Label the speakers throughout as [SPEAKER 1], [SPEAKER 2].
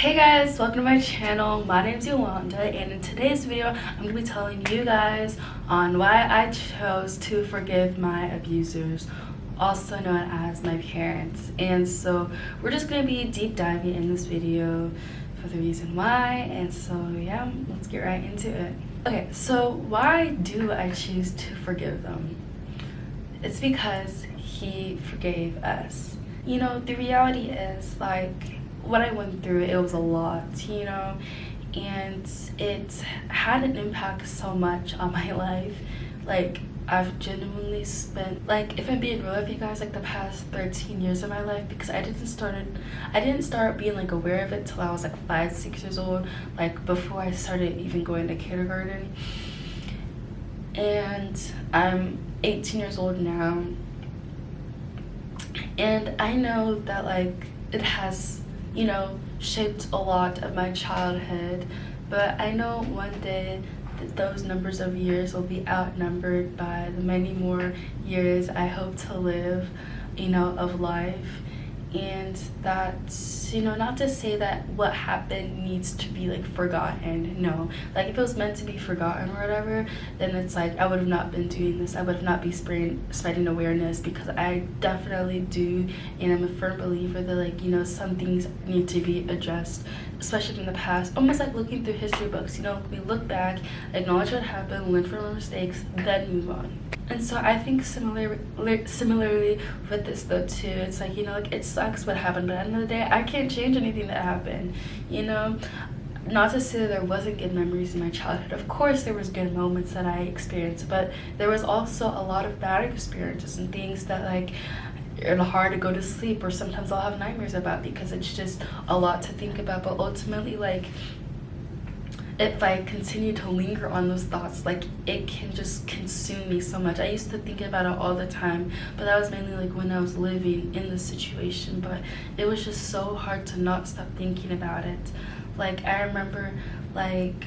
[SPEAKER 1] Hey guys, welcome to my channel. My name's Yolanda, and in today's video I'm going to be telling you guys on why I chose to forgive my abusers, also known as my parents. And so we're just going to be deep diving in this video for the reason why, and so yeah, let's get right into it. Okay, so why do I choose to forgive them? It's because he forgave us. You know, the reality is, like, what I went through, it was a lot, you know, and it had an impact so much on my life. Like, I've genuinely spent, like, if I'm being real with you guys, like the past 13 years of my life, because I didn't start being like aware of it till I was like 5-6 years old, like before I started even going to kindergarten. And I'm 18 years old now, and I know that, like, it has, you know, shaped a lot of my childhood, but I know one day that those numbers of years will be outnumbered by the many more years I hope to live, you know, of life. And that's, you know, not to say that what happened needs to be like forgotten. No, like if it was meant to be forgotten or whatever, then it's like I would have not been doing this. I would have not be spreading awareness, because I definitely do, and I'm a firm believer that, like, you know, some things need to be addressed, especially from the past. Almost like looking through history books, you know, we look back, acknowledge what happened, learn from our mistakes, then move on. And so I think similarly with this though too, it's like, you know, like it sucks what happened, but at the end of the day, I can't change anything that happened, you know. Not to say that there wasn't good memories in my childhood. Of course there was good moments that I experienced, but there was also a lot of bad experiences and things that, like, are hard to go to sleep, or sometimes I'll have nightmares about, because it's just a lot to think about. But ultimately, like, if I continue to linger on those thoughts, like, it can just consume me so much. I used to think about it all the time, but that was mainly like when I was living in the situation. But it was just so hard to not stop thinking about it. Like, I remember, like,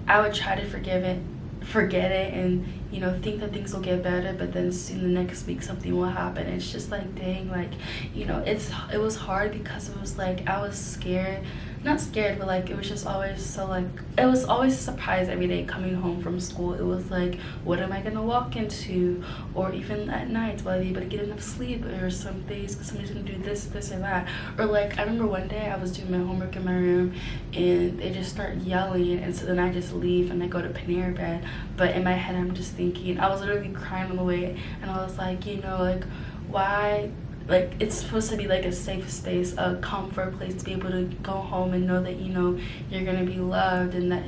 [SPEAKER 1] I would try to forget it, and, you know, think that things will get better, but then soon the next week something will happen. It's just like, dang, like, you know, it was hard, because it was like I was scared, not scared, but like it was just always so, like, it was always a surprise every day coming home from school. It was like, what am I gonna walk into? Or even at night, will I be able to get enough sleep? Or some days somebody's gonna do this or that. Or like, I remember one day I was doing my homework in my room and they just start yelling, and so then I just leave and I go to Panera Bread. But in my head I'm just thinking, I was literally crying on the way, and I was like, you know, like, why? Like, it's supposed to be like a safe space, a comfort place, to be able to go home and know that, you know, you're gonna be loved, and that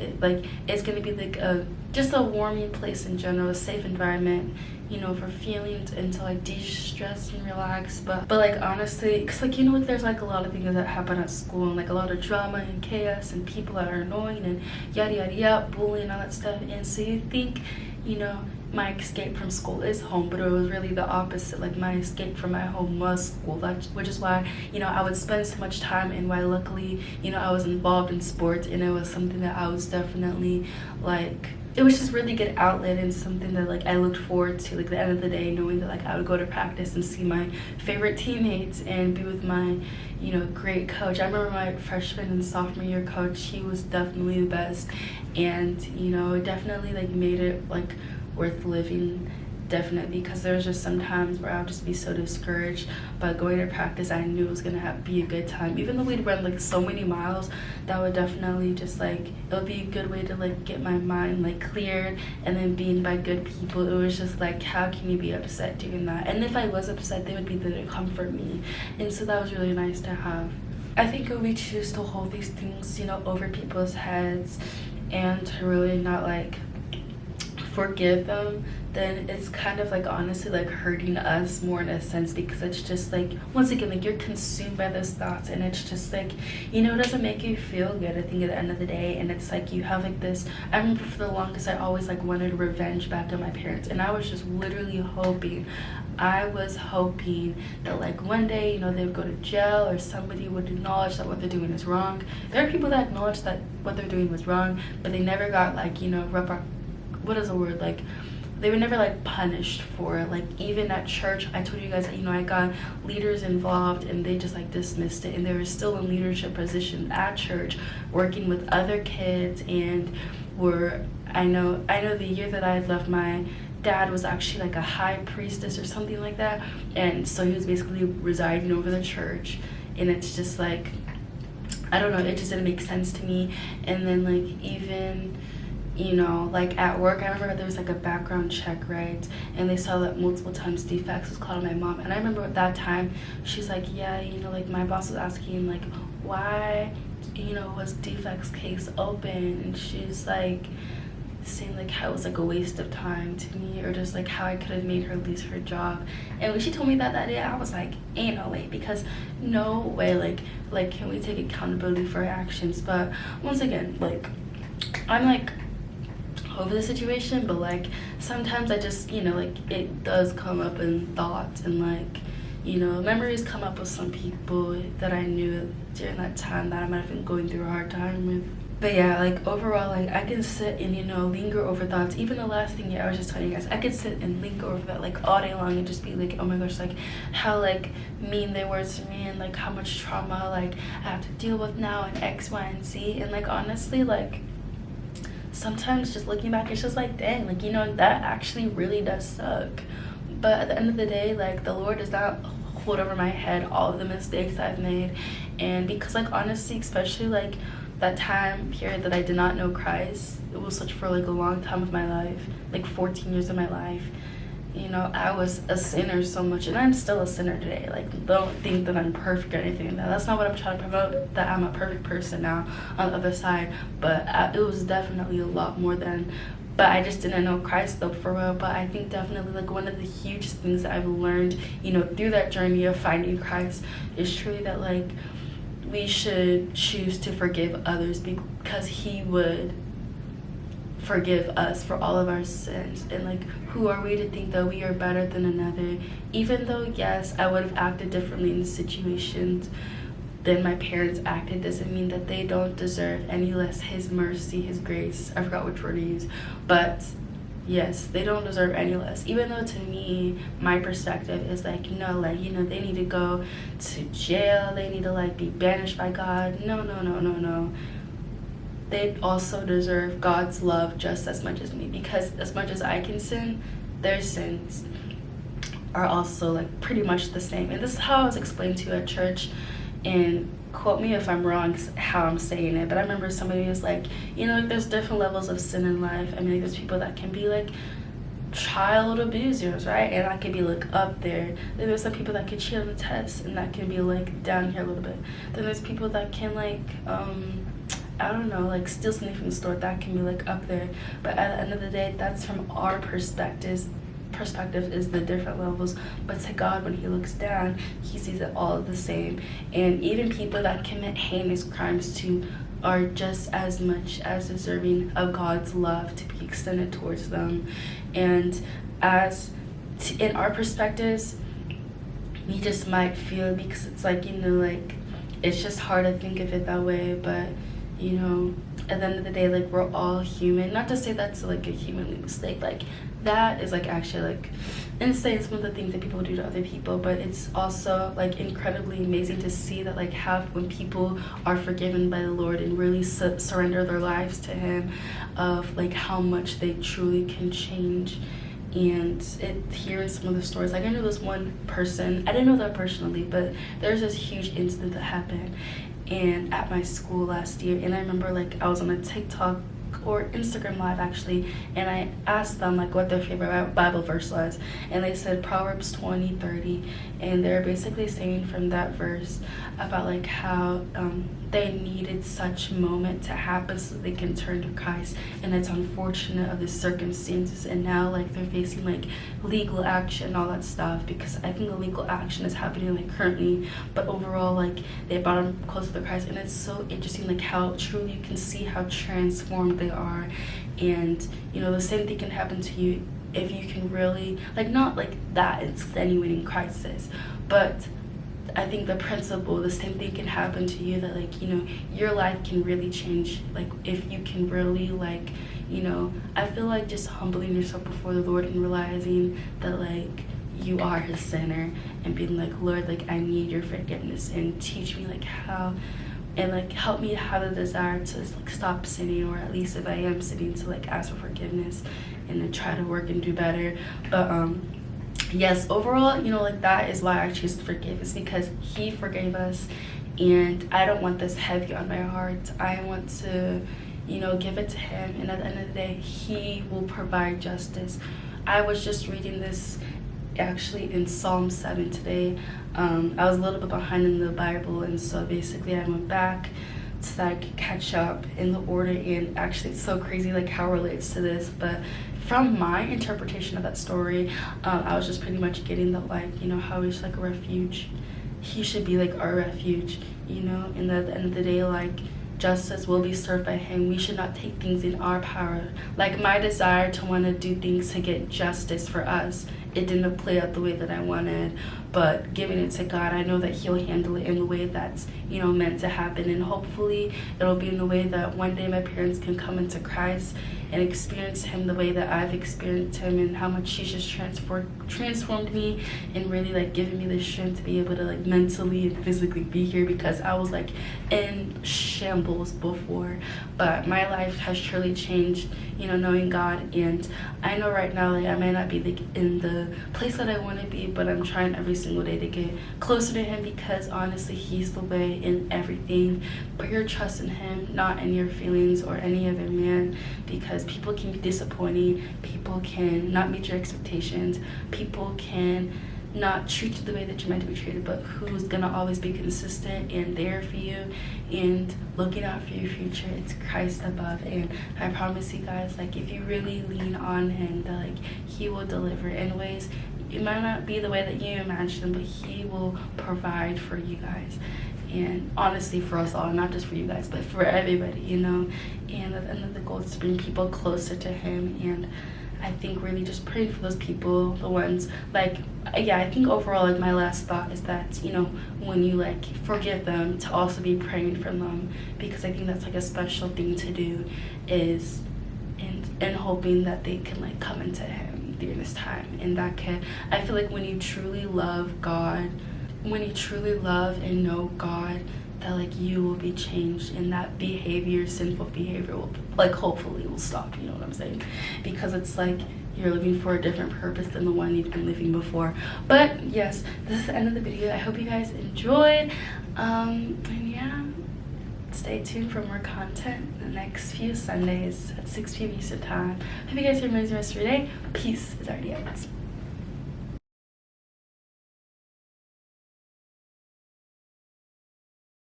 [SPEAKER 1] it's gonna be like just a warming place in general, a safe environment, you know, for feelings and to like de-stress and relax. But like, honestly, because, like, you know, like, there's like a lot of things that happen at school, and like a lot of drama and chaos and people that are annoying and yada yada yada, bullying, all that stuff. And so you think, you know, my escape from school is home, but it was really the opposite. Like, my escape from my home was school, which is why, you know, I would spend so much time, and why luckily, you know, I was involved in sports, and it was something that I was definitely, like, it was just really good outlet, and something that, like, I looked forward to, like, the end of the day, knowing that, like, I would go to practice and see my favorite teammates and be with my, you know, great coach. I remember my freshman and sophomore year coach, he was definitely the best, and, you know, definitely, like, made it, like, worth living, definitely, because there was just some times where I would just be so discouraged. But going to practice, I knew it was gonna be a good time. Even though we'd run like so many miles, that would definitely just, like, it would be a good way to, like, get my mind, like, cleared. And then being by good people, it was just like, how can you be upset doing that? And if I was upset, they would be there to comfort me, and so that was really nice to have. I think if we choose to hold these things, you know, over people's heads, and to really not, like, forgive them, then it's kind of like, honestly, like, hurting us more in a sense, because it's just like, once again, like, you're consumed by those thoughts, and it's just like, you know, it doesn't make you feel good, I think, at the end of the day. And it's like, you have like this, I remember for the longest I always, like, wanted revenge back on my parents, and I was just literally hoping, that, like, one day, you know, they would go to jail, or somebody would acknowledge that what they're doing is wrong. There are people that acknowledge that what they're doing was wrong, but they never got, like, you know, what is the word, like, they were never like punished for it. Like even at church, I told you guys that, I got leaders involved and they just like dismissed it, and they were still in leadership positions at church working with other kids. And were I know the year that I had left, my dad was actually like a high priestess or something like that, and so he was basically residing over the church. And it's just like, I don't know, it just didn't make sense to me. And then like even like at work, I remember there was like a background check, right? And they saw that multiple times defects was called on my mom. And I remember at that time, she's like, yeah, like my boss was asking like, why, was defects case open? And she's like saying like how it was like a waste of time to me, or just like how I could have made her lose her job. And when she told me that day, I was like, ain't no way, because no way, like can we take accountability for our actions? But once again, like I'm like over the situation, but like sometimes I just like it does come up in thoughts, and like memories come up with some people that I knew during that time that I might have been going through a hard time with. But yeah, like overall, like I can sit and linger over thoughts. Even the last thing I was just telling you guys, I could sit and linger over that like all day long and just be like, oh my gosh, like how like mean they were to me, and like how much trauma like I have to deal with now, and X, Y, and Z. And like honestly, like sometimes just looking back, it's just like, dang, like that actually really does suck. But at the end of the day, like the Lord does not hold over my head all of the mistakes I've made. And because like honestly, especially like that time period that I did not know Christ, it was such for like a long time of my life, like 14 years of my life. I was a sinner so much, and I'm still a sinner today. Like, don't think that I'm perfect or anything like that. That's not what I'm trying to promote, that I'm a perfect person now on the other side. But it was definitely a lot more than, but I just didn't know Christ though, for real. But I think definitely like one of the hugest things that I've learned, through that journey of finding Christ is truly that like we should choose to forgive others, because he would forgive us for all of our sins. And like, who are we to think that we are better than another? Even though yes, I would have acted differently in situations than my parents acted, doesn't mean that they don't deserve any less his mercy, his grace. I forgot which word to use, but yes, they don't deserve any less. Even though to me, my perspective is like, no, like they need to go to jail, they need to like be banished by God. No. They also deserve God's love just as much as me, because as much as I can sin, their sins are also like pretty much the same. And this is how I was explained to at church, and quote me if I'm wrong how I'm saying it, but I remember somebody was like, like there's different levels of sin in life. I mean, like, there's people that can be like child abusers, right? And that can be like up there. Then there's some people that can cheat on the test, and that can be like down here a little bit. Then there's people that can like I don't know, like steal something from the store, that can be like up there. But at the end of the day, that's from our perspective is the different levels. But to God, when he looks down, he sees it all the same. And even people that commit heinous crimes too are just as much as deserving of God's love to be extended towards them. And in our perspectives, we just might feel, because it's like like it's just hard to think of it that way, but at the end of the day, like we're all human. Not to say that's like a human mistake, like that is like actually like insane, some of the things that people do to other people. But it's also like incredibly amazing to see that like how when people are forgiven by the Lord and really surrender their lives to him, of like how much they truly can change. And hearing some of the stories, like I know this one person, I didn't know that personally, but there's this huge incident that happened and at my school last year. And I remember like I was on a TikTok or Instagram live actually, and I asked them like what their favorite Bible verse was, and they said Proverbs 20:30, and they're basically saying from that verse about like how they needed such moment to happen so they can turn to Christ. And it's unfortunate of the circumstances, and now like they're facing like legal action and all that stuff, because I think the legal action is happening like currently, but overall like they brought them closer to Christ. And it's so interesting like how truly you can see how transformed they are. And the same thing can happen to you if you can really like, not like that insinuating crisis, but I think the principle, the same thing can happen to you, that like, you know, your life can really change, like if you can really like, you know, I feel like just humbling yourself before the Lord and realizing that like you are his sinner, and being like, Lord, like I need your forgiveness, and teach me like how, and like help me have the desire to like stop sinning, or at least if I am sinning, to like ask for forgiveness and to try to work and do better. But yes, overall, you know, like that is why I choose to forgive, is because he forgave us, and I don't want this heavy on my heart. I want to, you know, give it to him, and at the end of the day, he will provide justice. I was just reading this actually in Psalm 7 today. I was a little bit behind in the Bible, and so basically I went back to like catch up in the order, and actually it's so crazy like how it relates to this. But from my interpretation of that story, I was just pretty much getting that, like, you know, how he's like a refuge. He should be like our refuge, you know, and at the end of the day, like, justice will be served by him. We should not take things in our power. Like my desire to want to do things to get justice for us, it didn't play out the way that I wanted, but giving it to God, I know that he'll handle it in the way that's, you know, meant to happen. And hopefully it'll be in the way that one day my parents can come into Christ and experience him the way that I've experienced him, and how much he's just transformed me, and really like given me the strength to be able to like mentally and physically be here, because I was like in shambles before. But my life has truly changed, you know, knowing God. And I know right now, like, I may not be like in the place that I want to be, but I'm trying every single day to get closer to him, because honestly he's the way in everything. Put your trust in him, not in your feelings or any other man, because people can be disappointing, people can not meet your expectations, people can not treat you the way that you're meant to be treated. But who's gonna always be consistent and there for you and looking out for your future? It's Christ above. And I promise you guys, like, if you really lean on him, that like he will deliver in ways, it might not be the way that you imagine, but he will provide for you guys. And honestly, for us all, not just for you guys, but for everybody, you know. And at the end of the goal is to bring people closer to him. And I think really just praying for those people, the ones like, yeah, I think overall, like, my last thought is that, you know, when you like forgive them, to also be praying for them, because I think that's like a special thing to do, is and hoping that they can like come into him during this time. And that can, I feel like when you truly love God, when you truly love and know God, that like you will be changed, and that behavior, sinful behavior, will like hopefully will stop, you know what I'm saying? Because it's like you're living for a different purpose than the one you've been living before. But yes, this is the end of the video. I hope you guys enjoyed, and yeah, stay tuned for more content the next few Sundays at 6 p.m. Eastern time. Hope you guys have an amazing rest of your day. Peace is already out.